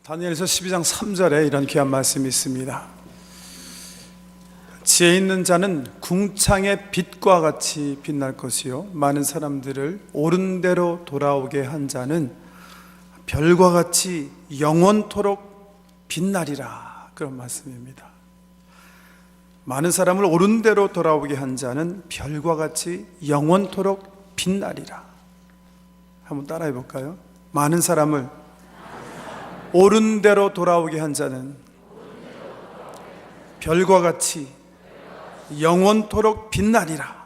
다니엘서 12장 3절에 이런 귀한 말씀이 있습니다. 지혜 있는 자는 궁창의 빛과 같이 빛날 것이요, 많은 사람들을 옳은 대로 돌아오게 한 자는 별과 같이 영원토록 빛나리라. 그런 말씀입니다. 많은 사람을 옳은 대로 돌아오게 한 자는 별과 같이 영원토록 빛나리라. 한번 따라해 볼까요? 많은 사람을 옳은 대로 돌아오게 한 자는 별과 같이 영원토록 빛나리라.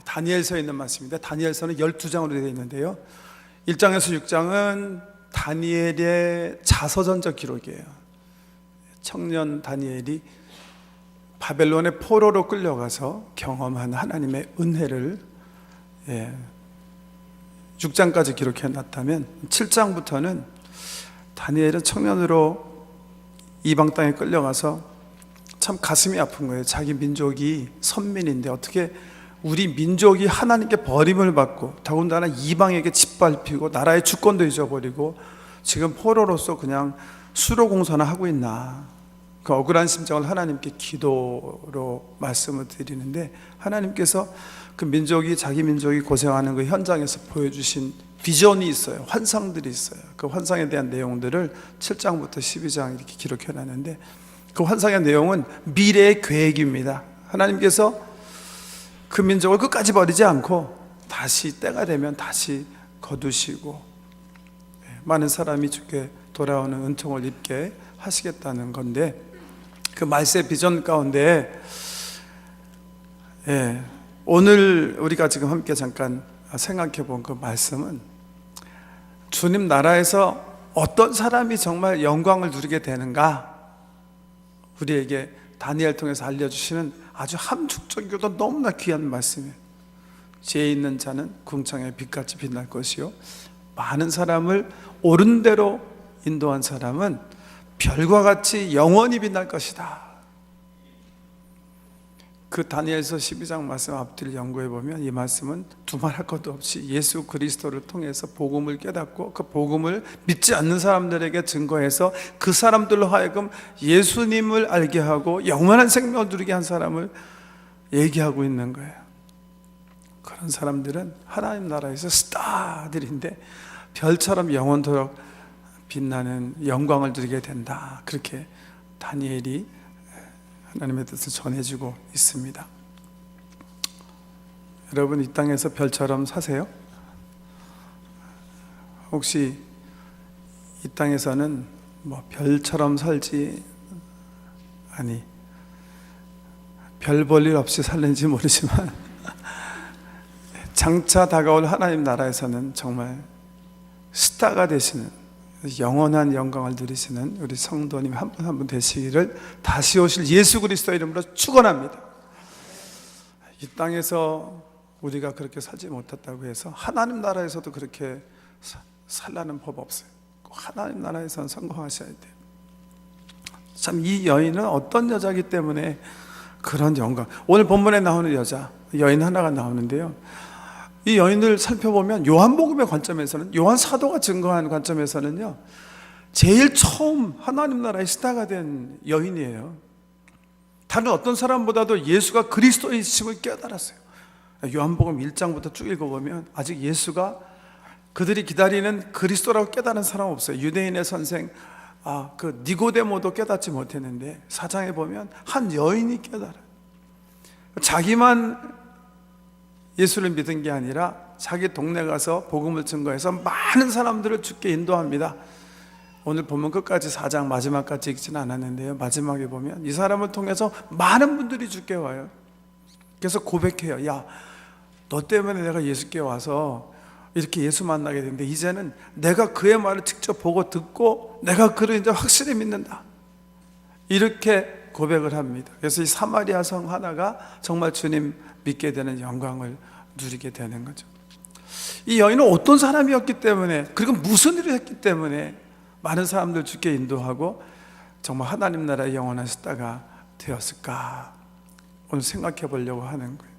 다니엘서에 있는 말씀입니다. 다니엘서는 12장으로 되어 있는데요, 1장에서 6장은 다니엘의 자서전적 기록이에요. 청년 다니엘이 바벨론의 포로로 끌려가서 경험한 하나님의 은혜를 6장까지 기록해 놨다면, 7장부터는 다니엘은 청년으로 이방 땅에 끌려가서 참 가슴이 아픈 거예요. 자기 민족이 선민인데 어떻게 우리 민족이 하나님께 버림을 받고, 더군다나 이방에게 짓밟히고 나라의 주권도 잊어버리고 지금 포로로서 그냥 수로 공사나 하고 있나. 그 억울한 심정을 하나님께 기도로 말씀을 드리는데, 하나님께서 그 민족이, 자기 민족이 고생하는 그 현장에서 보여주신 비전이 있어요. 환상들이 있어요. 그 환상에 대한 내용들을 7장부터 12장 이렇게 기록해 놨는데, 그 환상의 내용은 미래의 계획입니다. 하나님께서 그 민족을 끝까지 버리지 않고 다시 때가 되면 다시 거두시고 많은 사람이 주께 돌아오는 은총을 입게 하시겠다는 건데, 그 말세 비전 가운데 오늘 우리가 지금 함께 잠깐 생각해 본 그 말씀은, 주님 나라에서 어떤 사람이 정말 영광을 누리게 되는가, 우리에게 다니엘 통해서 알려주시는 아주 함축적이고도 너무나 귀한 말씀이에요. 지혜 있는 자는 궁창의 빛같이 빛날 것이요, 많은 사람을 옳은 대로 인도한 사람은 별과 같이 영원히 빛날 것이다. 그 다니엘서 12장 말씀 앞뒤를 연구해 보면 이 말씀은 두말할 것도 없이 예수 그리스도를 통해서 복음을 깨닫고 그 복음을 믿지 않는 사람들에게 증거해서 그 사람들로 하여금 예수님을 알게 하고 영원한 생명을 누리게 한 사람을 얘기하고 있는 거예요. 그런 사람들은 하나님 나라에서 스타들인데 별처럼 영원토록 빛나는 영광을 누리게 된다. 그렇게 다니엘이 하나님의 뜻을 전해주고 있습니다. 여러분, 이 땅에서 별처럼 사세요? 혹시 이 땅에서는 뭐 별처럼 살지, 아니 별 볼 일 없이 살는지 모르지만 장차 다가올 하나님 나라에서는 정말 스타가 되시는, 영원한 영광을 누리시는 우리 성도님 한 분 한 분 되시기를 다시 오실 예수 그리스도의 이름으로 축원합니다. 이 땅에서 우리가 그렇게 살지 못했다고 해서 하나님 나라에서도 그렇게 살라는 법 없어요. 하나님 나라에서는 성공하셔야 돼요. 참, 이 여인은 어떤 여자이기 때문에 그런 영광, 오늘 본문에 나오는 여자, 여인 하나가 나오는데요, 이 여인을 살펴보면 요한복음의 관점에서는, 요한 사도가 증거한 관점에서는요, 제일 처음 하나님 나라의 스타가 된 여인이에요. 다른 어떤 사람보다도 예수가 그리스도이심을 깨달았어요. 요한복음 1장부터 쭉 읽어보면 아직 예수가 그들이 기다리는 그리스도라고 깨달은 사람 없어요. 유대인의 선생 그 니고데모도 깨닫지 못했는데 4장에 보면 한 여인이 깨달아요. 자기만 예수를 믿은 게 아니라 자기 동네 가서 복음을 증거해서 많은 사람들을 주께 인도합니다. 오늘 보면 끝까지 4장 마지막까지 읽지는 않았는데요, 마지막에 보면 이 사람을 통해서 많은 분들이 주께 와요. 그래서 고백해요. 야, 너 때문에 내가 예수께 와서 이렇게 예수 만나게 됐는데 이제는 내가 그의 말을 직접 보고 듣고 내가 그를 이제 확실히 믿는다. 이렇게 고백을 합니다. 그래서 이 사마리아 성 하나가 정말 주님 믿게 되는 영광을 누리게 되는 거죠. 이 여인은 어떤 사람이었기 때문에, 그리고 무슨 일을 했기 때문에 많은 사람들 주께 인도하고 정말 하나님 나라의 영원한 스타가 되었을까, 오늘 생각해 보려고 하는 거예요.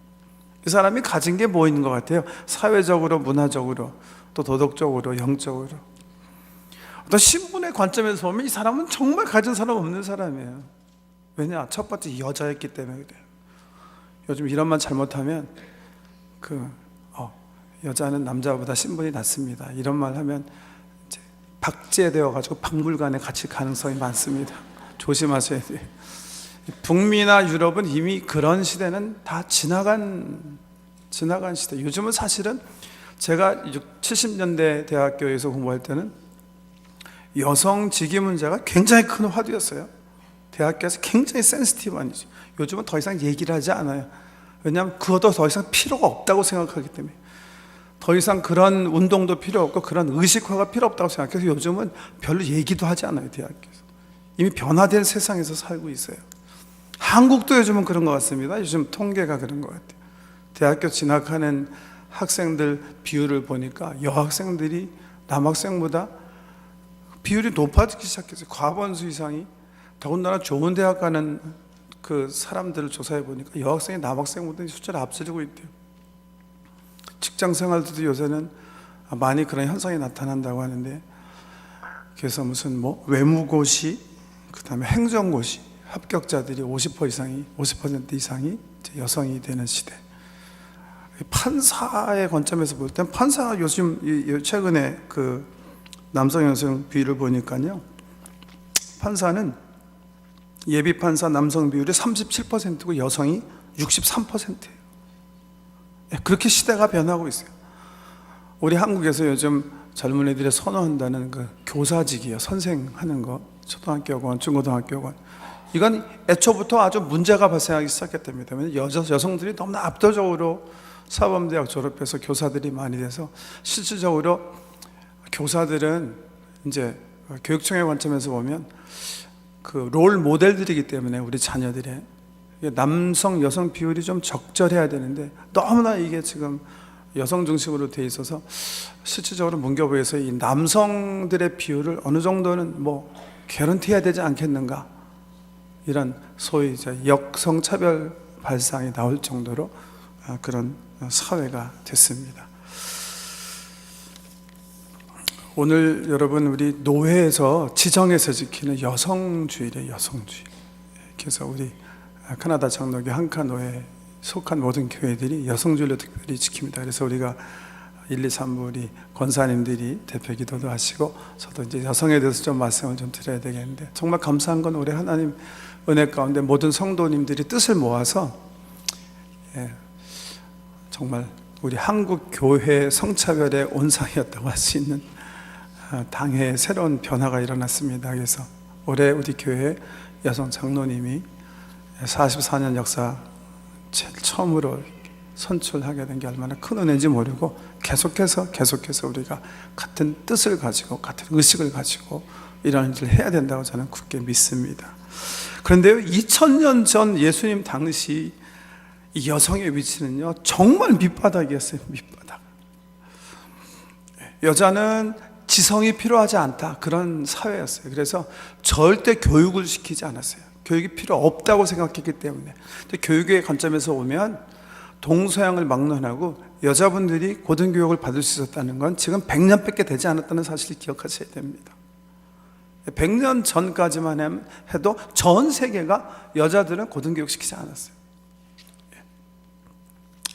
이 사람이 가진 게 뭐인 것 같아요? 사회적으로, 문화적으로, 또 도덕적으로, 영적으로. 어떤 신분의 관점에서 보면 이 사람은 정말 가진 사람 없는 사람이에요. 왜냐? 첫 번째 여자였기 때문에 그래요. 요즘 이런 말 잘못하면 여자는 남자보다 신분이 낮습니다, 이런 말 하면 이제 박제되어 가지고 박물관에 갇힐 가능성이 많습니다. 조심하셔야 돼요. 북미나 유럽은 이미 그런 시대는 다 지나간 시대. 요즘은 사실은 제가 70년대 대학교에서 공부할 때는 여성 직위 문제가 굉장히 큰 화두였어요. 대학교에서 굉장히 센시티브한 이슈. 요즘은 더 이상 얘기를 하지 않아요. 왜냐하면 그것도 더 이상 필요가 없다고 생각하기 때문에. 더 이상 그런 운동도 필요 없고 그런 의식화가 필요 없다고 생각해서 요즘은 별로 얘기도 하지 않아요. 대학교에서 이미 변화된 세상에서 살고 있어요. 한국도 요즘은 그런 것 같습니다. 요즘 통계가 그런 것 같아요. 대학교 진학하는 학생들 비율을 보니까 여학생들이 남학생보다 비율이 높아지기 시작했어요. 과반수 이상이. 더군다나 좋은 대학 가는 그 사람들을 조사해 보니까 여학생이 남학생보다 숫자를 앞서고 있대요. 직장 생활도 요새는 많이 그런 현상이 나타난다고 하는데, 그래서 무슨 외무고시, 그 다음에 행정고시 합격자들이 50% 이상이 여성이 되는 시대. 판사의 관점에서 볼 땐 판사가 요즘 최근에 그 남성 여성 비율을 보니까요, 판사는 예비 판사 남성 비율이 37%고 여성이 63%예요. 그렇게 시대가 변하고 있어요. 우리 한국에서 요즘 젊은 애들이 선호한다는 그 교사직이요, 선생하는 거, 초등학교원, 중고등학교원, 이건 애초부터 아주 문제가 발생하기 시작했답니다. 여성들이 너무나 압도적으로 사범대학 졸업해서 교사들이 많이 돼서, 실질적으로 교사들은 이제 교육청의 관점에서 보면 그 롤 모델들이기 때문에 우리 자녀들의 남성 여성 비율이 좀 적절해야 되는데 너무나 이게 지금 여성 중심으로 돼 있어서 실질적으로 문교부에서 이 남성들의 비율을 어느 정도는 개런티해야 되지 않겠는가, 이런 소위 이제 역성차별 발상이 나올 정도로 그런 사회가 됐습니다. 오늘 여러분, 우리 노회에서 지정해서 지키는 여성주의래요, 여성주의. 그래서 우리 캐나다 장로교 한카 노회에 속한 모든 교회들이 여성주의를 특별히 지킵니다. 그래서 우리가 1, 2, 3부 우리 권사님들이 대표 기도도 하시고, 저도 이제 여성에 대해서 좀 말씀을 좀 드려야 되겠는데, 정말 감사한 건 올해 하나님 은혜 가운데 모든 성도님들이 뜻을 모아서 정말 우리 한국 교회 성차별의 온상이었다고 할 수 있는 당회의 새로운 변화가 일어났습니다. 그래서 올해 우리 교회 여성 장로님이 44년 역사 제일 처음으로 선출하게 된 게 얼마나 큰 은혜인지 모르고 계속해서 우리가 같은 뜻을 가지고 같은 의식을 가지고 이런 일을 해야 된다고 저는 굳게 믿습니다. 그런데요, 2000년 전 예수님 당시 이 여성의 위치는요 정말 밑바닥이었어요. 밑바닥. 여자는 지성이 필요하지 않다, 그런 사회였어요. 그래서 절대 교육을 시키지 않았어요. 교육이 필요 없다고 생각했기 때문에. 교육의 관점에서 보면 동서양을 막론하고 여자분들이 고등교육을 받을 수 있었다는 건 지금 100년밖에 되지 않았다는 사실을 기억하셔야 됩니다. 100년 전까지만 해도 전 세계가 여자들은 고등교육 시키지 않았어요.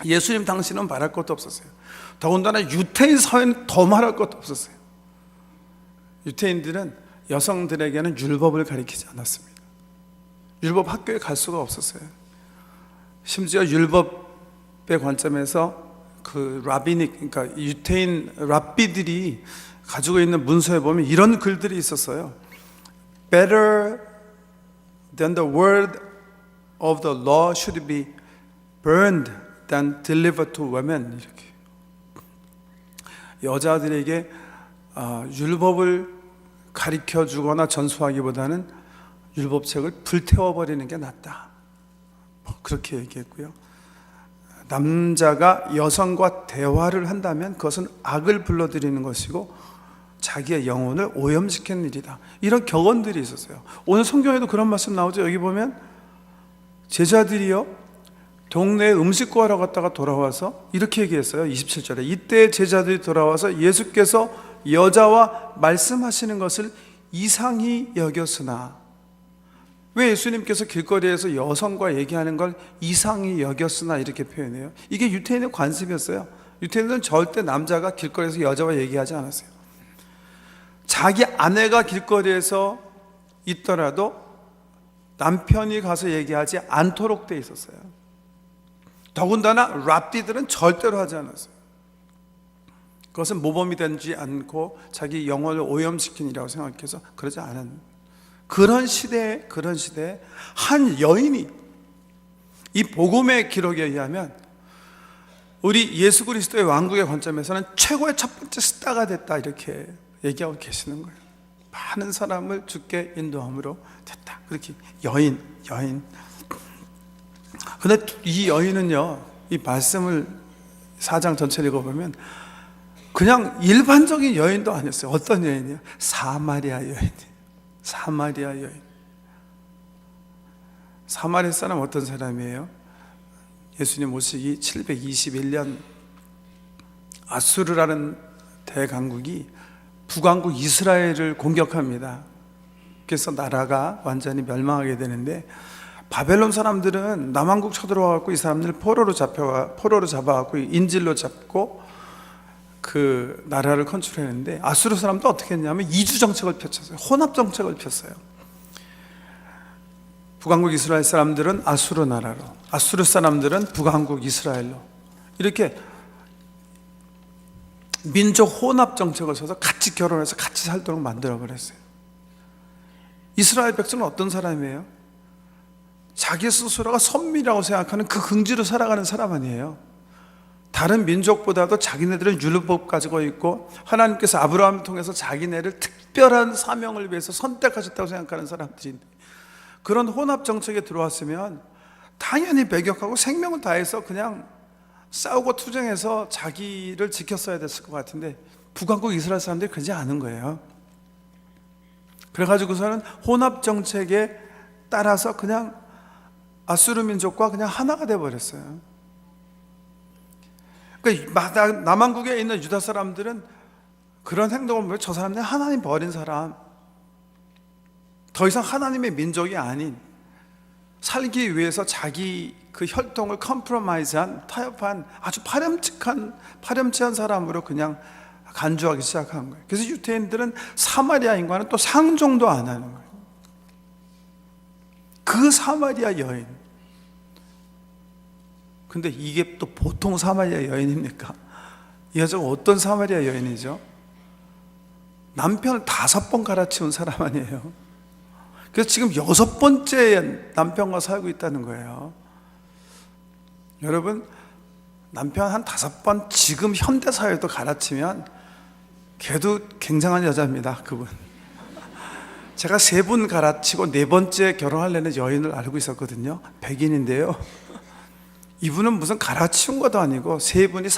예수님 당시는 말할 것도 없었어요. 더군다나 유태인 사회는 더 말할 것도 없었어요. 유태인들은 여성들에게는 율법을 가르치지 않았습니다. 율법 학교에 갈 수가 없었어요. 심지어 율법의 관점에서 그 라비닉, 그러니까 유태인 랍비들이 가지고 있는 문서에 보면 이런 글들이 있었어요. Better than the word of the law should be burned than delivered to women. 이렇게 여자들에게 율법을 가르쳐 주거나 전수하기보다는 율법책을 불태워버리는 게 낫다, 그렇게 얘기했고요. 남자가 여성과 대화를 한다면 그것은 악을 불러들이는 것이고 자기의 영혼을 오염시키는 일이다, 이런 격언들이 있었어요. 오늘 성경에도 그런 말씀 나오죠. 여기 보면 제자들이요 동네에 음식 구하러 갔다가 돌아와서 이렇게 얘기했어요. 27절에 이때 제자들이 돌아와서 예수께서 여자와 말씀하시는 것을 이상히 여겼으나, 왜 예수님께서 길거리에서 여성과 얘기하는 걸 이상히 여겼으나 이렇게 표현해요? 이게 유태인의 관습이었어요. 유태인들은 절대 남자가 길거리에서 여자와 얘기하지 않았어요. 자기 아내가 길거리에서 있더라도 남편이 가서 얘기하지 않도록 돼 있었어요. 더군다나 랍비들은 절대로 하지 않았어요. 그것은 모범이 되지 않고 자기 영혼을 오염시킨 일이라고 생각해서 그러지 않은, 그런 시대에 한 여인이 이 복음의 기록에 의하면 우리 예수 그리스도의 왕국의 관점에서는 최고의 첫 번째 스타가 됐다, 이렇게 얘기하고 계시는 거예요. 많은 사람을 주께 인도함으로 됐다. 그렇게 여인. 근데 이 여인은요, 이 말씀을 4장 전체를 읽어보면 그냥 일반적인 여인도 아니었어요. 어떤 여인이요? 사마리아 여인. 사마리아 여인. 사마리아 사람 어떤 사람이에요? 예수님 오시기 721년 아수르라는 대강국이 북왕국 이스라엘을 공격합니다. 그래서 나라가 완전히 멸망하게 되는데, 바벨론 사람들은 남왕국 쳐들어와갖고 이 사람들을 포로로 잡아갖고 인질로 잡고 그 나라를 컨트롤했는데, 아수르 사람도 어떻게 했냐면 이주 정책을 펼쳤어요. 혼합 정책을 폈어요. 북왕국 이스라엘 사람들은 아수르 나라로, 아수르 사람들은 북왕국 이스라엘로, 이렇게 민족 혼합 정책을 써서 같이 결혼해서 같이 살도록 만들어 버렸어요. 이스라엘 백성은 어떤 사람이에요? 자기 스스로가 선미라고 생각하는 그 긍지로 살아가는 사람 아니에요. 다른 민족보다도 자기네들은 율법 가지고 있고 하나님께서 아브라함을 통해서 자기네를 특별한 사명을 위해서 선택하셨다고 생각하는 사람들인데, 그런 혼합 정책에 들어왔으면 당연히 배격하고 생명을 다해서 그냥 싸우고 투쟁해서 자기를 지켰어야 됐을 것 같은데, 북왕국 이스라엘 사람들이 그러지 않은 거예요. 그래가지고서는 혼합 정책에 따라서 그냥 아수르 민족과 그냥 하나가 돼버렸어요. 그러니까 남왕국에 있는 유다 사람들은 그런 행동을 보면 저 사람들은 하나님 버린 사람, 더 이상 하나님의 민족이 아닌, 살기 위해서 자기 그 혈통을 컴프로마이즈한, 타협한 아주 파렴치한 사람으로 그냥 간주하기 시작한 거예요. 그래서 유태인들은 사마리아인과는 또 상종도 안 하는 거예요. 그 사마리아 여인. 근데 이게 또 보통 사마리아 여인입니까? 이 여자가 어떤 사마리아 여인이죠? 남편을 5번 갈아치운 사람 아니에요? 그래서 지금 6번째 남편과 살고 있다는 거예요. 여러분, 남편 한 5번 지금 현대사회도 갈아치면 걔도 굉장한 여자입니다. 그분. 제가 3분 갈아치고 4번째 결혼하려는 여인을 알고 있었거든요. 백인인데요, 이분은 무슨 갈아치운 것도 아니고 3분이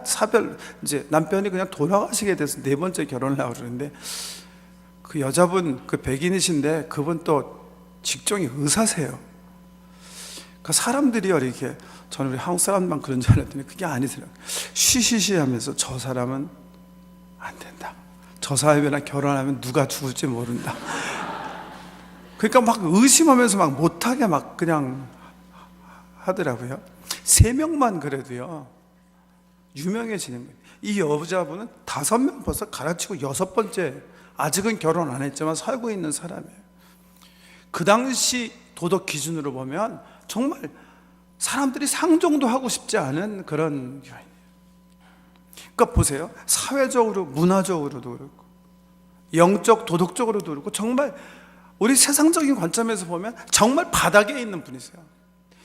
사별, 이제 남편이 그냥 돌아가시게 돼서 4번째 결혼을 하고 그러는데, 그 여자분, 그 백인이신데 그분 또 직종이 의사세요. 그 사람들이요, 이렇게, 저는 우리 한국 사람만 그런 줄 알았더니 그게 아니더라고요. 쉬쉬쉬 하면서 저 사람은 안 된다, 저 사람이랑 결혼하면 누가 죽을지 모른다. 그러니까 막 의심하면서 막 못하게 막 그냥 하더라고요. 3명만 그래도요 유명해지는 거예요. 이 여자분은 5명 벌써 갈아치고 6번째, 아직은 결혼 안 했지만 살고 있는 사람이에요. 그 당시 도덕 기준으로 보면 정말 사람들이 상종도 하고 싶지 않은 그런 여인이에요. 그러니까 보세요, 사회적으로, 문화적으로도 그렇고 영적, 도덕적으로도 그렇고 정말 우리 세상적인 관점에서 보면 정말 바닥에 있는 분이세요.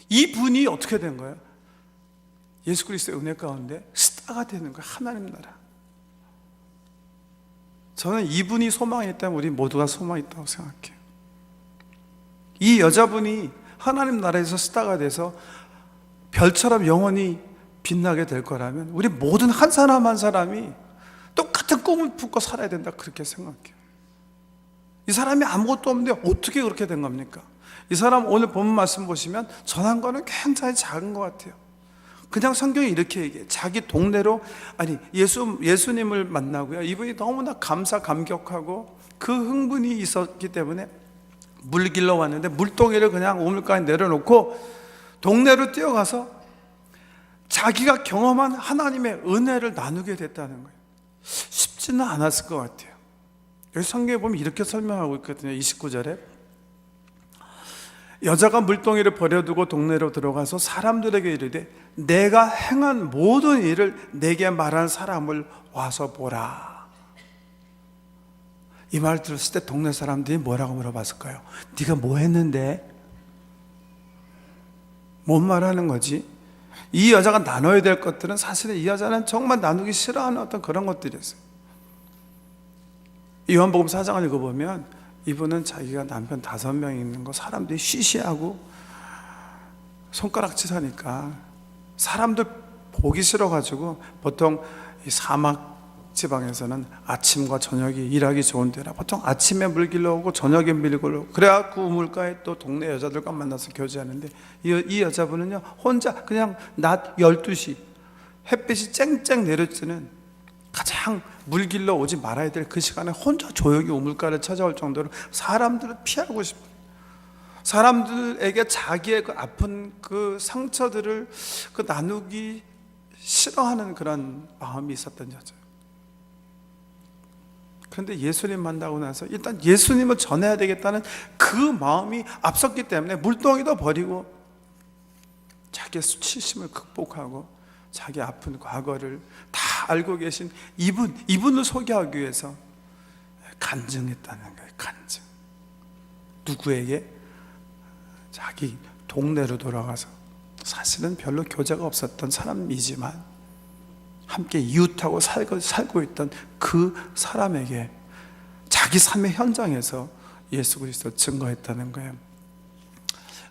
이 분이 어떻게 된 거예요? 예수 그리스도의 은혜 가운데 스타가 되는 거예요. 하나님 나라. 저는 이분이 소망이 있다면 우리 모두가 소망이 있다고 생각해요. 이 여자분이 하나님 나라에서 스타가 돼서 별처럼 영원히 빛나게 될 거라면 우리 모든 한 사람 한 사람이 똑같은 꿈을 품고 살아야 된다, 그렇게 생각해요. 이 사람이 아무것도 없는데 어떻게 그렇게 된 겁니까? 이 사람 오늘 본문 말씀 보시면 전한 거는 굉장히 작은 것 같아요. 그냥 성경이 이렇게 얘기해. 자기 동네로, 아니 예수님을 만나고요, 이분이 너무나 감격하고 그 흥분이 있었기 때문에 물 길러 왔는데 물동이를 그냥 우물가에 내려놓고 동네로 뛰어가서 자기가 경험한 하나님의 은혜를 나누게 됐다는 거예요. 쉽지는 않았을 것 같아요. 여기 성경에 보면 이렇게 설명하고 있거든요. 29절에 여자가 물동이를 버려두고 동네로 들어가서 사람들에게 이르되 내가 행한 모든 일을 내게 말한 사람을 와서 보라. 이 말 들었을 때 동네 사람들이 뭐라고 물어봤을까요? 네가 뭐 했는데? 뭔 말하는 거지? 이 여자가 나눠야 될 것들은 사실은 이 여자는 정말 나누기 싫어하는 어떤 그런 것들이었어요. 요한복음 4장을 읽어보면 이분은 자기가 남편 5명이 있는 거 사람들이 쉬쉬하고 손가락질 하니까 사람들 보기 싫어가지고, 보통 이 사막 지방에서는 아침과 저녁이 일하기 좋은 때라 보통 아침에 물 길러 오고 저녁에 물 길러 오고, 그래야 그 우물가에 또 동네 여자들과 만나서 교제하는데, 이 여자분은요 혼자 그냥 낮 12시 햇빛이 쨍쨍 내려지는 가장 물 길러 오지 말아야 될 그 시간에 혼자 조용히 우물가를 찾아올 정도로 사람들을 피하고 싶어요. 사람들에게 자기의 그 아픈 그 상처들을 그 나누기 싫어하는 그런 마음이 있었던 여자예요. 그런데 예수님 만나고 나서 일단 예수님을 전해야 되겠다는 그 마음이 앞섰기 때문에 물동이도 버리고 자기의 수치심을 극복하고 자기 아픈 과거를 다 알고 계신 이분을 소개하기 위해서 간증했다는 거예요. 간증. 누구에게? 자기 동네로 돌아가서 사실은 별로 교제가 없었던 사람이지만 함께 이웃하고 살고 있던 그 사람에게 자기 삶의 현장에서 예수 그리스도를 증거했다는 거예요.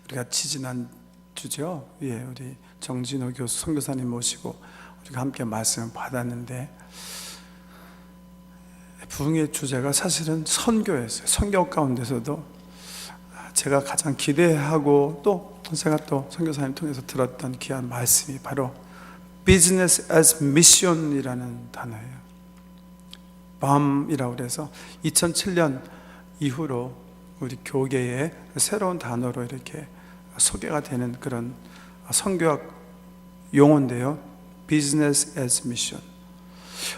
우리가 지지난 주죠. 우리 정진호 교수 선교사님 모시고 우리가 함께 말씀을 받았는데, 부흥의 주제가 사실은 선교였어요. 선교 가운데서도 제가 가장 기대하고 또 제가 또 선교사님 통해서 들었던 귀한 말씀이 바로 Business as Mission이라는 단어예요. BAM이라고 그래서 2007년 이후로 우리 교계의 새로운 단어로 이렇게 소개가 되는 그런 선교학 용어인데요. Business as Mission.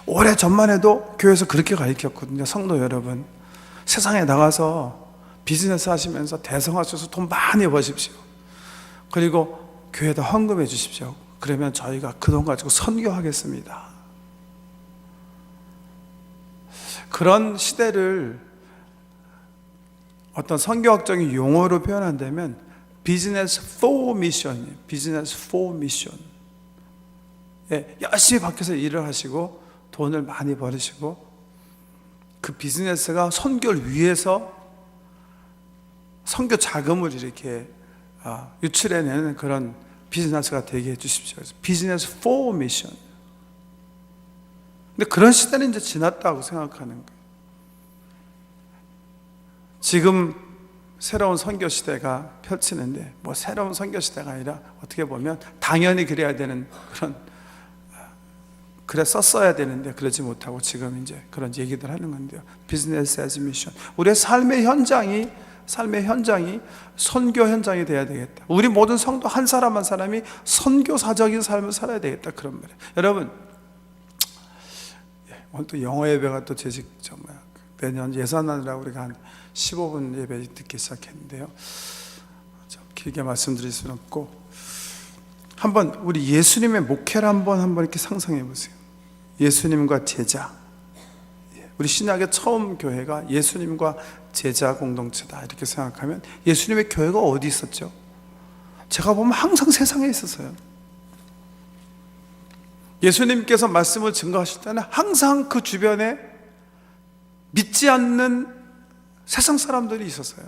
오래 전만 해도 교회에서 그렇게 가르쳤거든요. 성도 여러분, 세상에 나가서 비즈니스 하시면서 대성하셔서 돈 많이 버십시오. 그리고 교회에다 헌금해 주십시오. 그러면 저희가 그 돈 가지고 선교하겠습니다. 그런 시대를 어떤 선교학적인 용어로 표현한다면 Business for Mission이에요. Business for Mission. 열심히 밖에서 일을 하시고 돈을 많이 벌으시고 그 비즈니스가 선교를 위해서 선교 자금을 이렇게 유출해내는 그런 비즈니스가 되게 해주십시오. 비즈니스 for 미션. 근데 그런 시대는 이제 지났다고 생각하는 거예요. 지금 새로운 선교 시대가 펼치는데, 뭐 새로운 선교 시대가 아니라 어떻게 보면 당연히 그래야 되는 그런, 그래 썼어야 되는데 그러지 못하고 지금 이제 그런 얘기들 하는 건데요. 비즈니스 애즈 미션. 우리의 삶의 현장이 선교 현장이 돼야 되겠다. 우리 모든 성도 한 사람 한 사람이 선교사적인 삶을 살아야 되겠다, 그런 말이에요. 여러분, 오늘 또 영어 예배가 또 매년 예산하느라고 우리가 한 15분 예배 듣기 시작했는데요. 좀 길게 말씀드릴 수는 없고, 한번 우리 예수님의 목회를 한번 이렇게 상상해 보세요. 예수님과 제자. 우리 신약의 처음 교회가 예수님과 제자 공동체다 이렇게 생각하면 예수님의 교회가 어디 있었죠? 제가 보면 항상 세상에 있었어요. 예수님께서 말씀을 증거하실 때는 항상 그 주변에 믿지 않는 세상 사람들이 있었어요.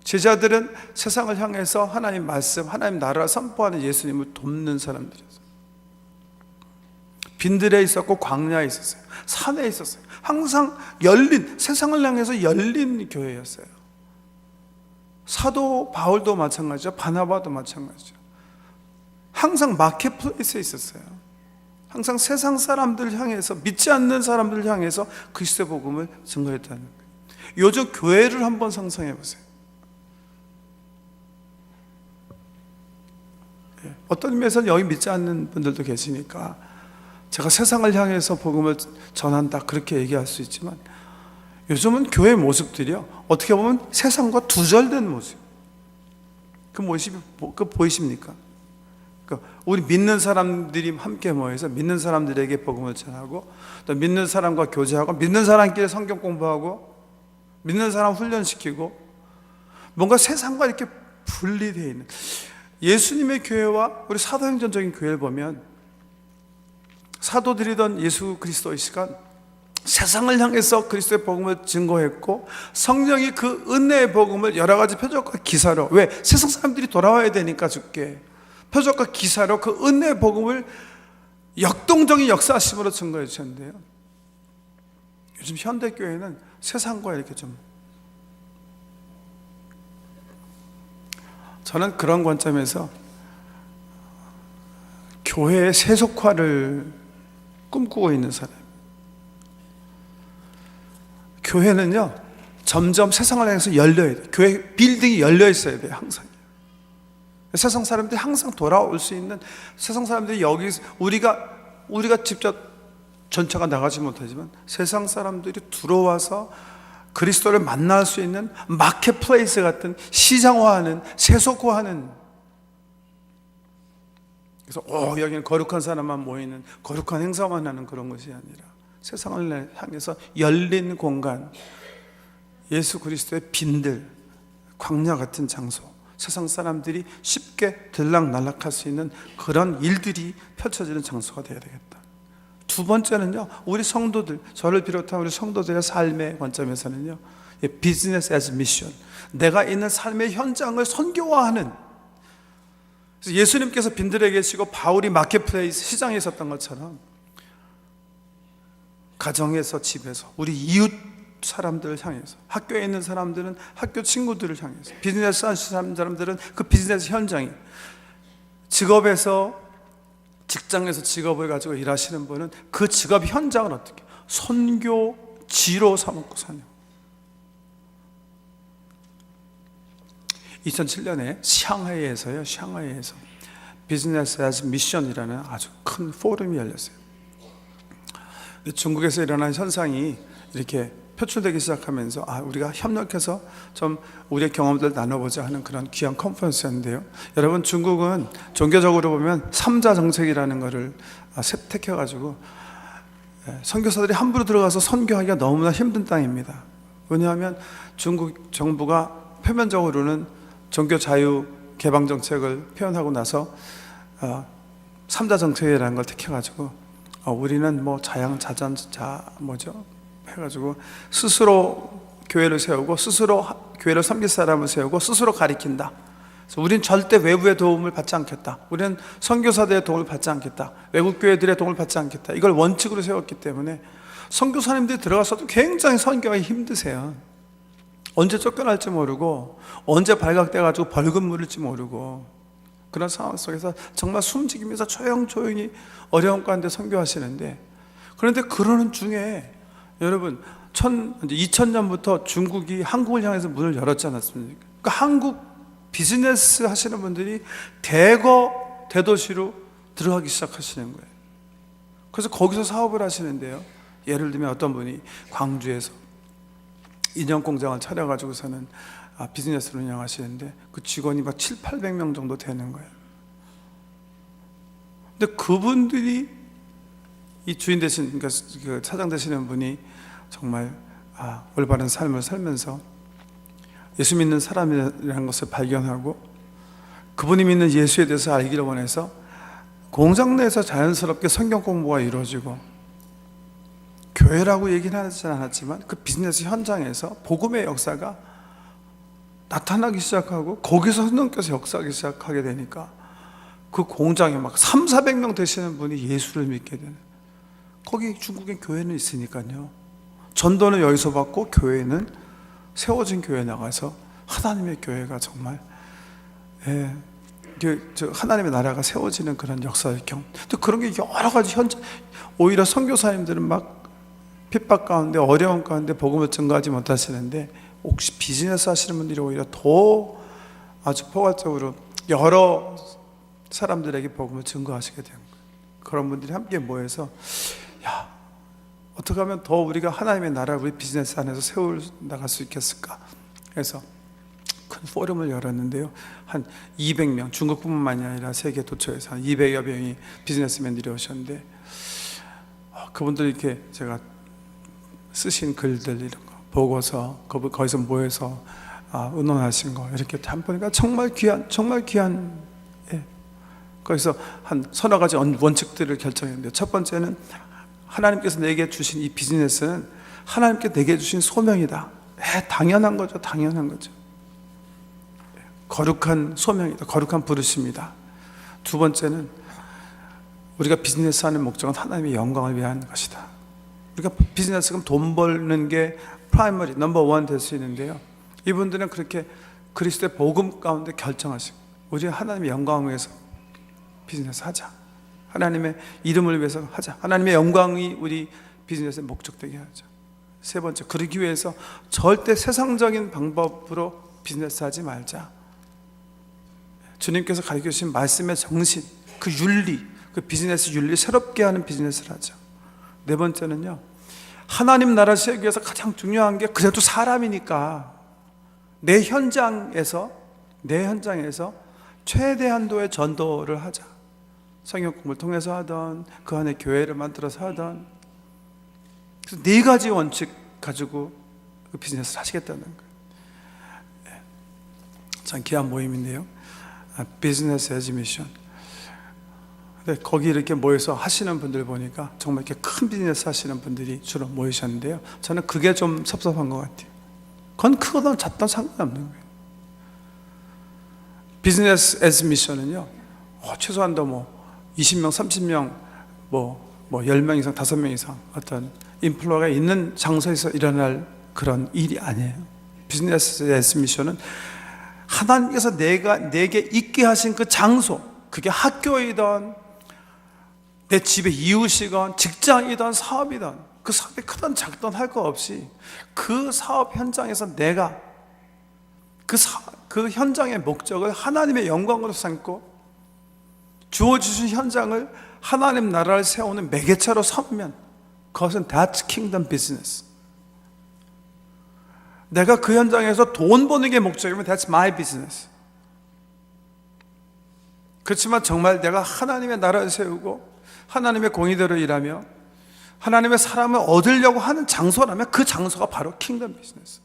제자들은 세상을 향해서 하나님 말씀, 하나님 나라를 선포하는 예수님을 돕는 사람들이었어요. 빈들에 있었고 광야에 있었어요. 산에 있었어요. 항상 세상을 향해서 열린 교회였어요. 사도 바울도 마찬가지죠. 바나바도 마찬가지죠. 항상 마켓플레이스에 있었어요. 항상 세상 사람들 향해서, 믿지 않는 사람들 향해서 그리스도의 복음을 증거했다는 거예요. 요즘 교회를 한번 상상해 보세요. 어떤 의미에서는 여기 믿지 않는 분들도 계시니까 제가 세상을 향해서 복음을 전한다 그렇게 얘기할 수 있지만, 요즘은 교회 모습들이요, 어떻게 보면 세상과 두절된 모습. 그 모습이 보이십니까? 우리 믿는 사람들이 함께 모여서 믿는 사람들에게 복음을 전하고, 또 믿는 사람과 교제하고, 믿는 사람끼리 성경 공부하고, 믿는 사람 훈련시키고, 뭔가 세상과 이렇게 분리되어 있는 예수님의 교회와 우리 사도행전적인 교회를 보면, 사도들이던 예수 그리스도의 시간, 세상을 향해서 그리스도의 복음을 증거했고, 성령이 그 은혜의 복음을 여러 가지 표적과 기사로, 왜? 세상 사람들이 돌아와야 되니까 죽게, 표적과 기사로 그 은혜의 복음을 역동적인 역사심으로 증거해 주셨는데요, 요즘 현대교회는 세상과 이렇게 좀, 저는 그런 관점에서 교회의 세속화를 꿈꾸고 있는 사람. 교회는요, 점점 세상을 향해서 열려야 돼요. 교회 빌딩이 열려 있어야 돼요, 항상. 세상 사람들이 항상 돌아올 수 있는, 세상 사람들이 여기, 우리가 직접 전차가 나가지 못하지만 세상 사람들이 들어와서 그리스도를 만날 수 있는 마켓플레이스 같은, 시장화하는, 세속화하는. 그래서 여기는 거룩한 사람만 모이는, 거룩한 행사만 하는 그런 것이 아니라 세상을 향해서 열린 공간, 예수 그리스도의 빈들, 광야 같은 장소, 세상 사람들이 쉽게 들락날락할 수 있는 그런 일들이 펼쳐지는 장소가 되어야 되겠다. 두 번째는요, 우리 성도들, 저를 비롯한 우리 성도들의 삶의 관점에서는요, 비즈니스 애즈 미션, 내가 있는 삶의 현장을 선교화하는. 그래서 예수님께서 빈들에 계시고 바울이 마켓플레이스, 시장에 있었던 것처럼 가정에서, 집에서, 우리 이웃 사람들을 향해서, 학교에 있는 사람들은 학교 친구들을 향해서, 비즈니스 하시는 사람들은 그 비즈니스 현장이, 직업에서, 직장에서 직업을 가지고 일하시는 분은 그 직업 현장을 어떻게 선교지로 삼고 사는. 2007년에 샹하이에서 비즈니스 애즈 미션이라는 아주 큰 포럼이 열렸어요. 중국에서 일어난 현상이 이렇게 표출되기 시작하면서, 우리가 협력해서 좀 우리의 경험들을 나눠보자 하는 그런 귀한 컨퍼런스였는데요, 여러분, 중국은 종교적으로 보면 3자 정책이라는 것을 택해가지고 선교사들이 함부로 들어가서 선교하기가 너무나 힘든 땅입니다. 왜냐하면 중국 정부가 표면적으로는 종교 자유 개방 정책을 표현하고 나서 3자 정책이라는 걸 택해가지고, 우리는 뭐 해가지고 스스로 교회를 세우고, 스스로 교회를 섬길 사람을 세우고, 스스로 가리킨다. 그래서 우리는 절대 외부의 도움을 받지 않겠다. 우리는 선교사들의 도움을 받지 않겠다. 외국 교회들의 도움을 받지 않겠다. 이걸 원칙으로 세웠기 때문에 선교사님들이 들어가서도 굉장히 선교하기 힘드세요. 언제 쫓겨날지 모르고, 언제 발각돼가지고 벌금 물을지 모르고, 그런 상황 속에서 정말 숨지기면서 조용히 어려운 가운데 선교하시는데, 그런데 그러는 중에 여러분, 2000년부터 중국이 한국을 향해서 문을 열었지 않았습니까? 그러니까 한국 비즈니스 하시는 분들이 대도시로 들어가기 시작하시는 거예요. 그래서 거기서 사업을 하시는데요, 예를 들면 어떤 분이 광주에서 인형 공장을 차려가지고서는 비즈니스를 운영하시는데, 그 직원이 막 700~800명 정도 되는 거예요. 근데 그분들이, 이 주인 되신, 그러니까 그 사장 되시는 분이 정말 올바른 삶을 살면서 예수 믿는 사람이라는 것을 발견하고, 그분이 믿는 예수에 대해서 알기를 원해서 공장 내에서 자연스럽게 성경 공부가 이루어지고, 교회라고 얘기는 하지 않았지만 그 비즈니스 현장에서 복음의 역사가 나타나기 시작하고, 거기서 성령께서 역사하기 시작하게 되니까 그 공장에 막 300~400명 되시는 분이 예수를 믿게 되는. 거기 중국에 교회는 있으니까요, 전도는 여기서 받고, 교회는 세워진 교회에 나가서 하나님의 교회가 정말 하나님의 나라가 세워지는 그런 역사의 경험. 또 그런 게 여러 가지 오히려 선교사님들은 막 핍박 가운데 어려운 가운데 복음을 증거하지 못하시는데 혹시 비즈니스 하시는 분들이 오히려 더 아주 포괄적으로 여러 사람들에게 복음을 증거하시게 되는 거예요. 그런 분들이 함께 모여서 야, 어떻게 하면 더 우리가 하나님의 나라를 우리 비즈니스 안에서 세워 나갈 수 있겠을까? 그래서 큰 포럼을 열었는데요. 한 200명, 중국뿐만이 아니라 세계 도처에서 한 200여 명이 비즈니스맨들이 오셨는데 그분들이 이렇게 제가 쓰신 글들 이런 거 보고서 거기서 모여서 의논하신 거 이렇게 한 보니까 정말 귀한 예. 거기서 한 서너 가지 원칙들을 결정했는데 첫 번째는 하나님께서 내게 주신 이 비즈니스는 하나님께 내게 주신 소명이다. 당연한 거죠. 거룩한 소명이다. 거룩한 부르심이다. 두 번째는 우리가 비즈니스 하는 목적은 하나님의 영광을 위한 것이다. 우리가 비즈니스가 돈 벌는 게 프라이머리, 넘버원 될 수 있는데요. 이분들은 그렇게 그리스도의 복음 가운데 결정하시고 우리 하나님의 영광을 위해서 비즈니스 하자. 하나님의 이름을 위해서 하자. 하나님의 영광이 우리 비즈니스의 목적되게 하자. 세 번째, 그러기 위해서 절대 세상적인 방법으로 비즈니스 하지 말자. 주님께서 가르쳐 주신 말씀의 정신, 그 윤리, 그 비즈니스 윤리 새롭게 하는 비즈니스를 하자. 네 번째는요, 하나님 나라 세우기 위해서 가장 중요한 게 그래도 사람이니까 내 현장에서 최대 한도의 전도를 하자. 성경 공부를 통해서 하던 그 안에 교회를 만들어서 하던 그래서 네 가지 원칙 가지고 그 비즈니스를 하시겠다는 거예요. 참 귀한 모임인데요. 비즈니스 에즈 미션. 근데 거기 이렇게 모여서 하시는 분들 보니까 정말 이렇게 큰 비즈니스 하시는 분들이 주로 모이셨는데요. 저는 그게 좀 섭섭한 것 같아요. 그건 크거든 작든 상관없는 거예요. 비즈니스 에즈 미션은요, 최소한도 뭐 20명, 30명, 뭐 10명 이상, 5명 이상 어떤 인플루어가 있는 장소에서 일어날 그런 일이 아니에요. 비즈니스 에즈 미션은 하나님께서 내게 있게 하신 그 장소, 그게 학교이든 내 집의 이웃이건 직장이든 사업이든 그 사업이 크든 작든 할 거 없이 그 사업 현장에서 내가 그 현장의 목적을 하나님의 영광으로 삼고 주어주신 현장을 하나님 나라를 세우는 매개체로 삼으면 그것은 That's Kingdom Business. 내가 그 현장에서 돈 버는 게 목적이면 That's my business. 그렇지만 정말 내가 하나님의 나라를 세우고 하나님의 공의대로 일하며 하나님의 사람을 얻으려고 하는 장소라면 그 장소가 바로 킹덤 비즈니스.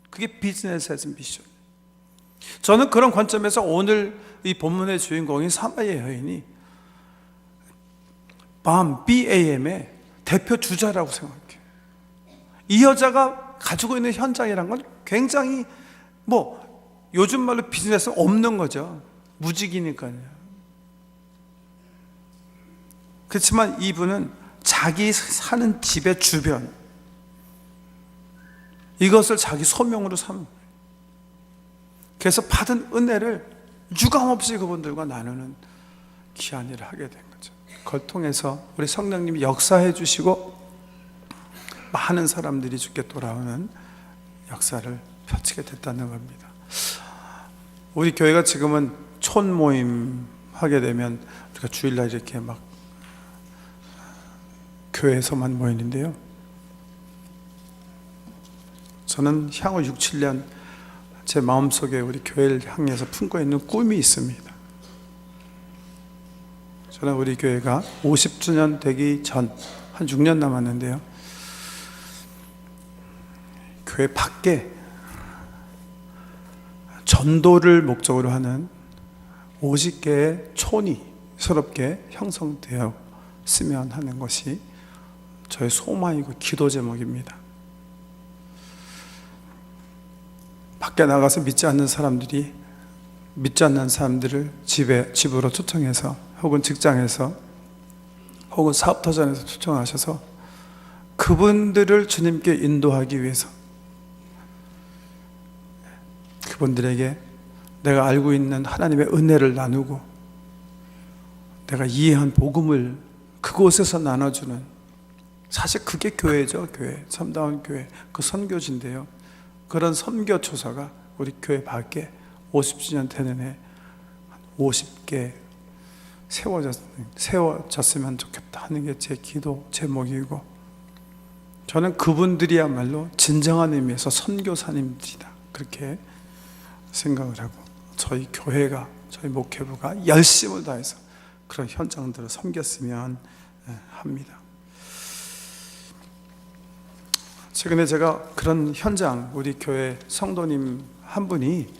그게 비즈니스에서 미션. 저는 그런 관점에서 오늘 이 본문의 주인공인 사마리아 여인이 BAM의 대표 주자라고 생각해요. 이 여자가 가지고 있는 현장이란 건 굉장히 요즘 말로 비즈니스는 없는 거죠. 무직이니까요. 그렇지만 이분은 자기 사는 집의 주변 이것을 자기 소명으로 삼는 거예요. 그래서 받은 은혜를 유감없이 그분들과 나누는 귀한 일을 하게 된 거죠. 그걸 통해서 우리 성령님이 역사해 주시고 많은 사람들이 주께 돌아오는 역사를 펼치게 됐다는 겁니다. 우리 교회가 지금은 촌 모임 하게 되면 우리가 주일날 이렇게 막 교회에서만 모이는데요. 저는 향후 6, 7년 제 마음속에 우리 교회를 향해서 품고 있는 꿈이 있습니다. 저는 우리 교회가 50주년 되기 전 한 6년 남았는데요. 교회 밖에 전도를 목적으로 하는 50개의 촌이 새롭게 형성되었으면 하는 것이 저의 소망이고 기도 제목입니다. 밖에 나가서 믿지 않는 사람들을 집으로 초청해서 혹은 직장에서 혹은 사업터전에서 초청하셔서 그분들을 주님께 인도하기 위해서 그분들에게 내가 알고 있는 하나님의 은혜를 나누고 내가 이해한 복음을 그곳에서 나눠주는, 사실 그게 교회죠. 교회, 참다운 교회, 그 선교지인데요. 그런 선교초사가 우리 교회 밖에 50주년 되는 해 50개 세워졌으면 좋겠다 하는 게 제 기도 제목이고, 저는 그분들이야말로 진정한 의미에서 선교사님들이다 그렇게 생각을 하고, 저희 교회가, 저희 목회부가 열심을 다해서 그런 현장들을 섬겼으면 합니다. 최근에 제가 그런 현장, 우리 교회 성도님 한 분이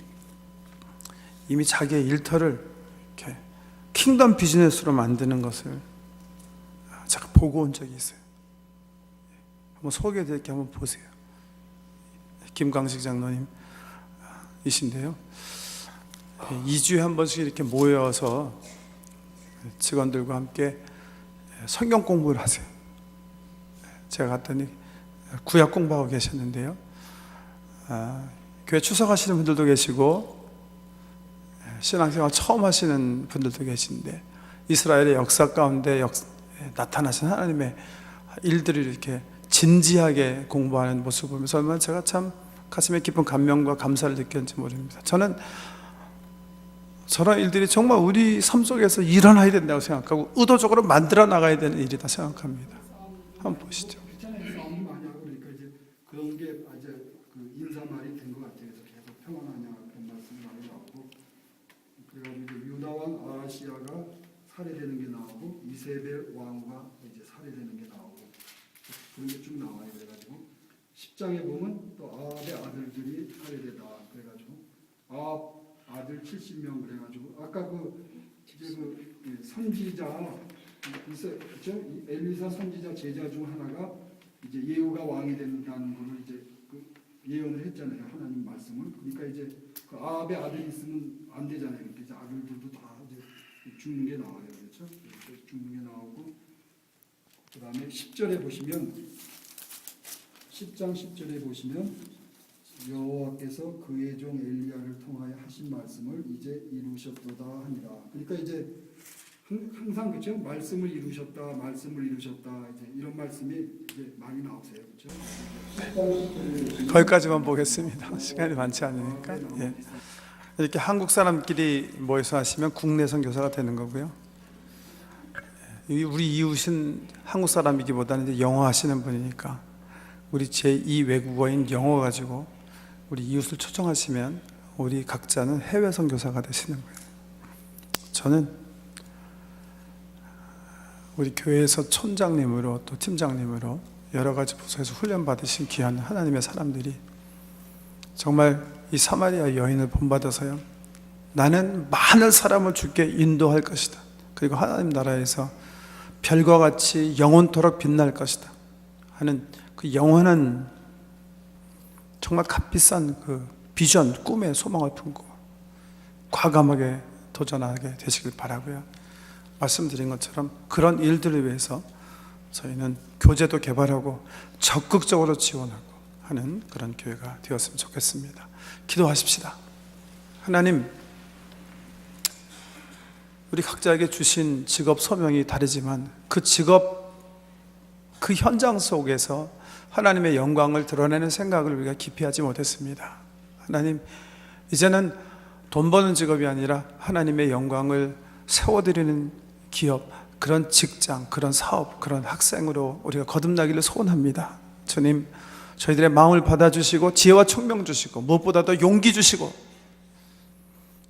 이미 자기의 일터를 이렇게 킹덤 비즈니스로 만드는 것을 제가 보고 온 적이 있어요. 한번 소개해드릴게요. 한번 보세요. 김광식 장로님이신데요. 2주에 한 번씩 이렇게 모여서 직원들과 함께 성경 공부를 하세요. 제가 갔더니 구약 공부하고 계셨는데요. 교회 추석하시는 분들도 계시고 신앙생활 처음 하시는 분들도 계신데, 이스라엘의 역사 가운데 나타나신 하나님의 일들을 이렇게 진지하게 공부하는 모습을 보면서 얼마나 제가 참 가슴에 깊은 감명과 감사를 느꼈는지 모릅니다. 저는 저런 일들이 정말 우리 삶 속에서 일어나야 된다고 생각하고 의도적으로 만들어 나가야 되는 일이다 생각합니다. 한번 보시죠. 싸움이 많이 하고 그러니까 이제 그런 게 이제 그 인사말이 된 것 같아요. 그래서 계속 평안하냐 그런 말씀이 많이 나오고, 그래가지고 이제 유다 왕 아하시아가 살해되는 게 나오고 이세벨 왕과 이제 살해되는 게 나오고 그런 게 쭉 나와요. 그래가지고 10장에 보면 또 아합의 아들들이 살해되다 그래가지고 아합 아들 70명 그래가지고 아까 이제 선지자 그렇죠? 엘리사 선지자 제자 중 하나가 이제 예후가 왕이 된다는 거를 이제 그 예언을 했잖아요. 하나님 말씀을. 그러니까 이제 그 아합의 아들이 있으면 안 되잖아요. 그러니까 이제 아들들도 다 이제 죽는 게 나와요. 그렇죠? 죽는 게 나오고, 그 다음에 10절에 보시면 10장 10절에 보시면 여호와께서 그의 종 엘리야를 통하여 하신 말씀을 이제 이루셨도다 하니라. 그러니까 이제 항상 그렇죠? 말씀을 이루셨다, 말씀을 이루셨다, 이제 이런 말씀이 이제 많이 나오세요, 그렇죠? 거기까지만 보겠습니다. 시간이 많지 않으니까. 예. 이렇게 한국 사람끼리 모여서 하시면 국내 선교사가 되는 거고요. 우리 이웃은 한국 사람이기보다는 이제 영어 하시는 분이니까 우리 제2 외국어인 영어 가지고 우리 이웃을 초청하시면 우리 각자는 해외 선교사가 되시는 거예요. 저는 우리 교회에서 촌장님으로 또 팀장님으로 여러 가지 부서에서 훈련 받으신 귀한 하나님의 사람들이 정말 이 사마리아 여인을 본받아서요, 나는 많은 사람을 주께 인도할 것이다, 그리고 하나님 나라에서 별과 같이 영원토록 빛날 것이다 하는 그 영원한 정말 값비싼 그 비전, 꿈의 소망을 품고 과감하게 도전하게 되시길 바라고요. 말씀드린 것처럼 그런 일들을 위해서 저희는 교재도 개발하고 적극적으로 지원하고 하는 그런 교회가 되었으면 좋겠습니다. 기도하십시다. 하나님, 우리 각자에게 주신 직업 소명이 다르지만 그 직업, 그 현장 속에서 하나님의 영광을 드러내는 생각을 우리가 깊이 하지 못했습니다. 하나님, 이제는 돈 버는 직업이 아니라 하나님의 영광을 세워드리는 기업, 그런 직장, 그런 사업, 그런 학생으로 우리가 거듭나기를 소원합니다. 주님, 저희들의 마음을 받아주시고 지혜와 총명 주시고 무엇보다도 용기 주시고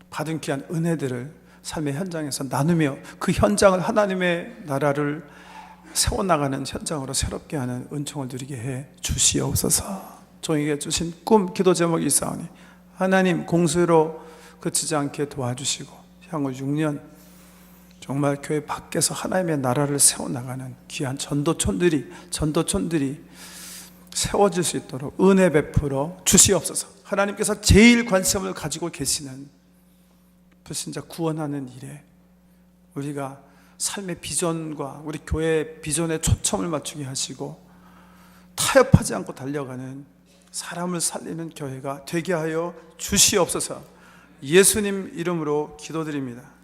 받은 귀한 은혜들을 삶의 현장에서 나누며 그 현장을 하나님의 나라를 세워나가는 현장으로 새롭게 하는 은총을 누리게 해 주시옵소서. 종에게 주신 꿈, 기도 제목이 있사오니 하나님 공수로 그치지 않게 도와주시고 향후 6년 정말 교회 밖에서 하나님의 나라를 세워나가는 귀한 전도촌들이 세워질 수 있도록 은혜 베풀어 주시옵소서. 하나님께서 제일 관심을 가지고 계시는 불신자 구원하는 일에 우리가 삶의 비전과 우리 교회의 비전에 초점을 맞추게 하시고 타협하지 않고 달려가는 사람을 살리는 교회가 되게 하여 주시옵소서. 예수님 이름으로 기도드립니다.